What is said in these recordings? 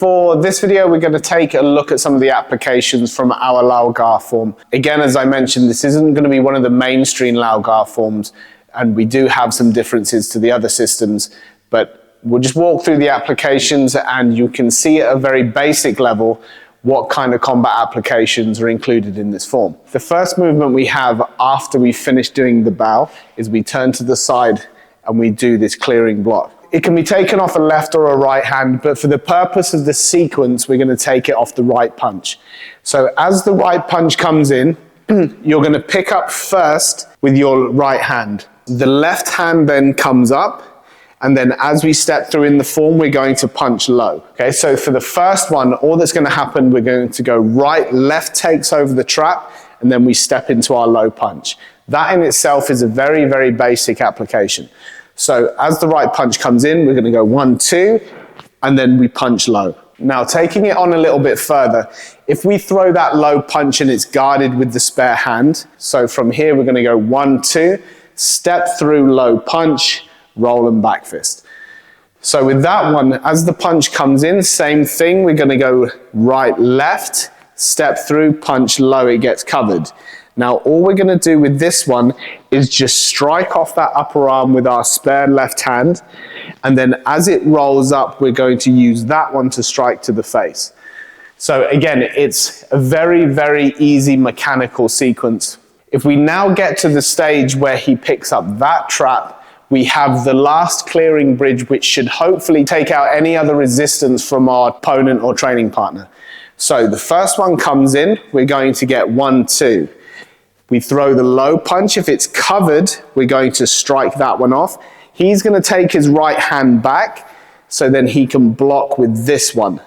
For this video, we're going to take a look at some of the applications from our LAU GAR form. Again, as I mentioned, this isn't going to be one of the mainstream LAU GAR forms, and we do have some differences to the other systems, but we'll just walk through the applications and you can see at a very basic level what kind of combat applications are included in this form. The first movement we have after we finish doing the bow is we turn to the side and we do this clearing block. It can be taken off a left or a right hand, but for the purpose of the sequence, we're going to take it off the right punch. So as the right punch comes in, you're going to pick up first with your right hand. The left hand then comes up, and then as we step through in the form, we're going to punch low. Okay, so for the first one, all that's going to happen, we're going to go right, left takes over the trap, and then we step into our low punch. That in itself is a very, very basic application. So as the right punch comes in, we're going to go 1, 2, and then we punch low. Now taking it on a little bit further, if we throw that low punch and it's guarded with the spare hand, so from here we're going to go 1, 2, step through low punch, roll and back fist. So with that one, as the punch comes in, same thing, we're going to go right, left, step through, punch low, it gets covered. Now all we're going to do with this one is just strike off that upper arm with our spare left hand, and then as it rolls up, we're going to use that one to strike to the face. So again, it's a very, very easy mechanical sequence. If we now get to the stage where he picks up that trap, we have the last clearing bridge, which should hopefully take out any other resistance from our opponent or training partner. So the first one comes in, we're going to get 1, 2. We throw the low punch. If it's covered, we're going to strike that one off. He's going to take his right hand back, so then he can block with this one.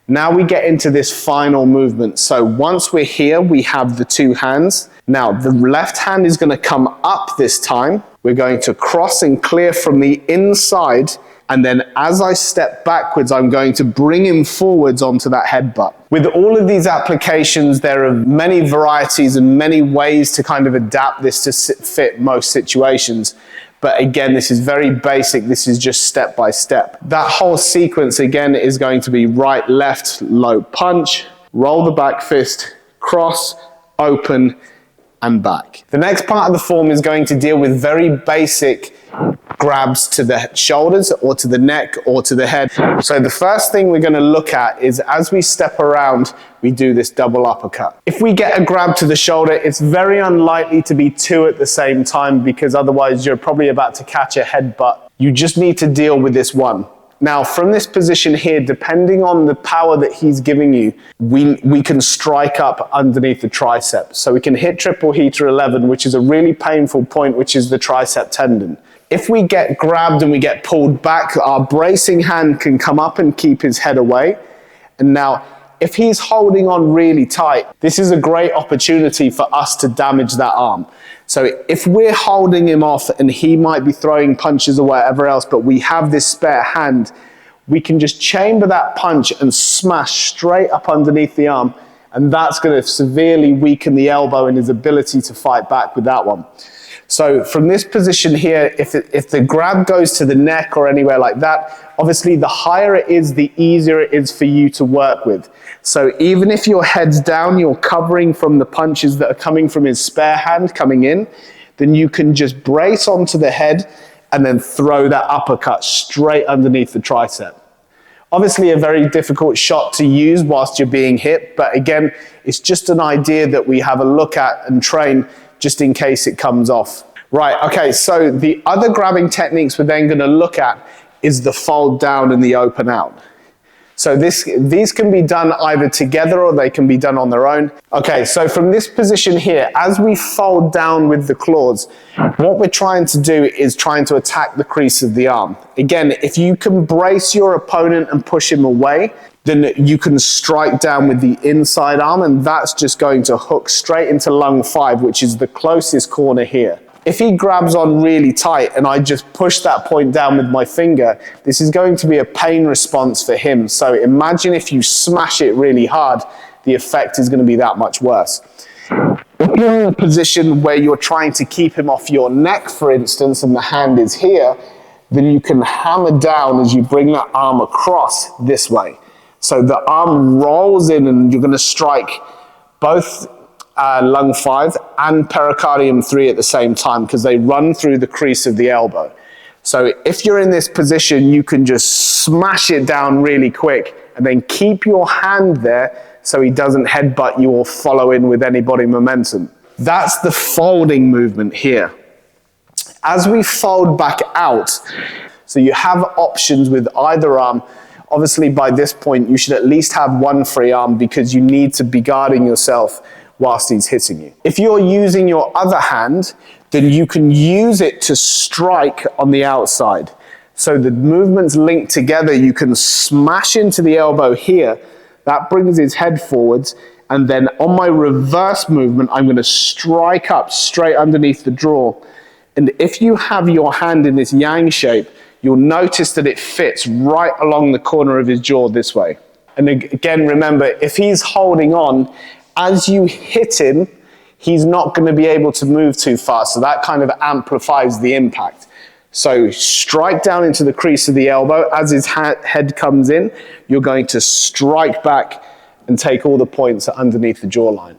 Now we get into this final movement. So once we're here, we have the two hands. Now the left hand is going to come up this time. We're going to cross and clear from the inside, and then as I step backwards, I'm going to bring him forwards onto that headbutt. With all of these applications, there are many varieties and many ways to kind of adapt this to fit most situations. But again, this is very basic. This is just step by step. That whole sequence again is going to be right, left, low punch, roll the back fist, cross, open, and back. The next part of the form is going to deal with very basic grabs to the shoulders or to the neck or to the head. So the first thing we're going to look at is as we step around, we do this double uppercut. If we get a grab to the shoulder, it's very unlikely to be two at the same time, because otherwise you're probably about to catch a headbutt. You just need to deal with this one. Now from this position here, depending on the power that he's giving you, we can strike up underneath the tricep. So we can hit triple heater 11, which is a really painful point, which is the tricep tendon. If we get grabbed and we get pulled back, our bracing hand can come up and keep his head away. And now, if he's holding on really tight, this is a great opportunity for us to damage that arm. So if we're holding him off and he might be throwing punches or whatever else, but we have this spare hand, we can just chamber that punch and smash straight up underneath the arm. And that's going to severely weaken the elbow and his ability to fight back with that one. So from this position here, if the grab goes to the neck or anywhere like that, obviously the higher it is, the easier it is for you to work with. So even if your head's down, you're covering from the punches that are coming from his spare hand coming in, then you can just brace onto the head and then throw that uppercut straight underneath the tricep. Obviously a very difficult shot to use whilst you're being hit, but again, it's just an idea that we have a look at and train just in case it comes off. Right, okay, so the other grabbing techniques we're then gonna look at is the fold down and the open out. So these can be done either together or they can be done on their own. Okay, so from this position here, as we fold down with the claws, what we're trying to do is trying to attack the crease of the arm. Again, if you can brace your opponent and push him away, then you can strike down with the inside arm, and that's just going to hook straight into lung 5, which is the closest corner here. If he grabs on really tight and I just push that point down with my finger, this is going to be a pain response for him. So imagine if you smash it really hard, the effect is going to be that much worse. If you're in a position where you're trying to keep him off your neck, for instance, and the hand is here, then you can hammer down as you bring that arm across this way. So the arm rolls in and you're going to strike both lung 5 and pericardium 3 at the same time because they run through the crease of the elbow. So if you're in this position, you can just smash it down really quick and then keep your hand there so he doesn't headbutt you or follow in with any body momentum. That's the folding movement here. As we fold back out, so you have options with either arm. Obviously, by this point, you should at least have one free arm because you need to be guarding yourself whilst he's hitting you. If you're using your other hand, then you can use it to strike on the outside. So the movements linked together, you can smash into the elbow here. That brings his head forwards. And then on my reverse movement, I'm going to strike up straight underneath the jaw. And if you have your hand in this yang shape, you'll notice that it fits right along the corner of his jaw this way. And again, remember, if he's holding on, as you hit him, he's not going to be able to move too fast. So that kind of amplifies the impact. So strike down into the crease of the elbow. As his head comes in, you're going to strike back and take all the points underneath the jawline.